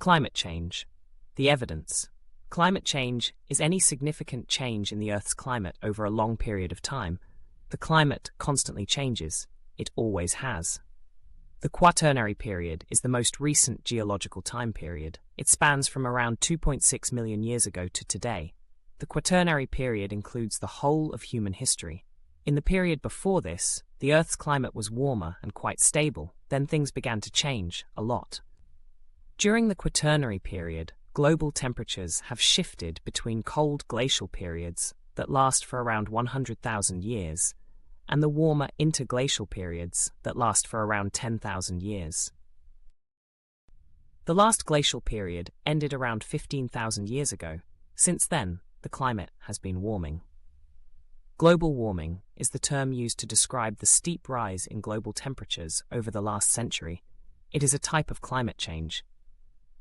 Climate change. The evidence. Climate change is any significant change in the Earth's climate over a long period of time. The climate constantly changes. It always has. The Quaternary period is the most recent geological time period. It spans from around 2.6 million years ago to today. The Quaternary period includes the whole of human history. In the period before this, the Earth's climate was warmer and quite stable. Then things began to change a lot. During the Quaternary period, global temperatures have shifted between cold glacial periods that last for around 100,000 years and the warmer interglacial periods that last for around 10,000 years. The last glacial period ended around 15,000 years ago. Since then, the climate has been warming. Global warming is the term used to describe the steep rise in global temperatures over the last century. It is a type of climate change.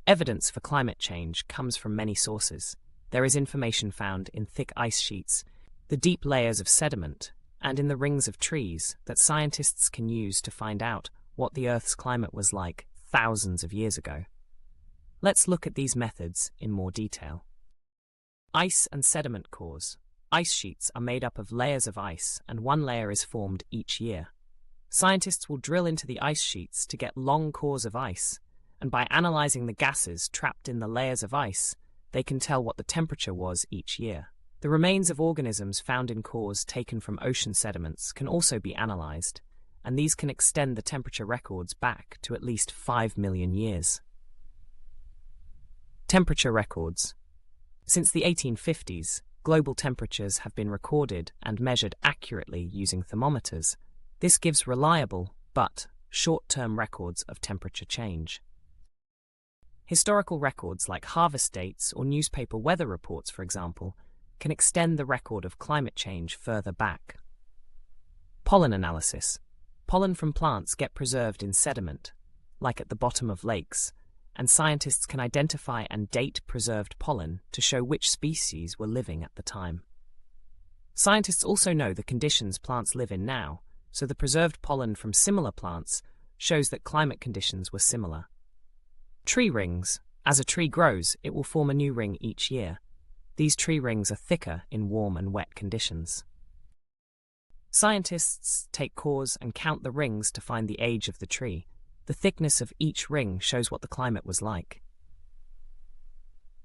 Evidence for climate change comes from many sources. There is information found in thick ice sheets, the deep layers of sediment, and in the rings of trees that scientists can use to find out what the Earth's climate was like thousands of years ago. Let's look at these methods in more detail. Ice and sediment cores. Ice sheets are made up of layers of ice, and one layer is formed each year. Scientists will drill into the ice sheets to get long cores of ice, and by analyzing the gases trapped in the layers of ice, they can tell what the temperature was each year. The remains of organisms found in cores taken from ocean sediments can also be analyzed, and these can extend the temperature records back to at least 5 million years. Temperature records. Since the 1850s, global temperatures have been recorded and measured accurately using thermometers. This gives reliable, but short-term records of temperature change. Historical records like harvest dates or newspaper weather reports, for example, can extend the record of climate change further back. Pollen analysis. Pollen from plants get preserved in sediment, like at the bottom of lakes, and scientists can identify and date preserved pollen to show which species were living at the time. Scientists also know the conditions plants live in now, so the preserved pollen from similar plants shows that climate conditions were similar. Tree rings. As a tree grows, it will form a new ring each year. These tree rings are thicker in warm and wet conditions. Scientists take cores and count the rings to find the age of the tree. The thickness of each ring shows what the climate was like.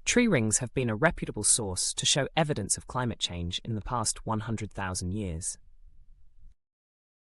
Tree rings have been a reputable source to show evidence of climate change in the past 100,000 years.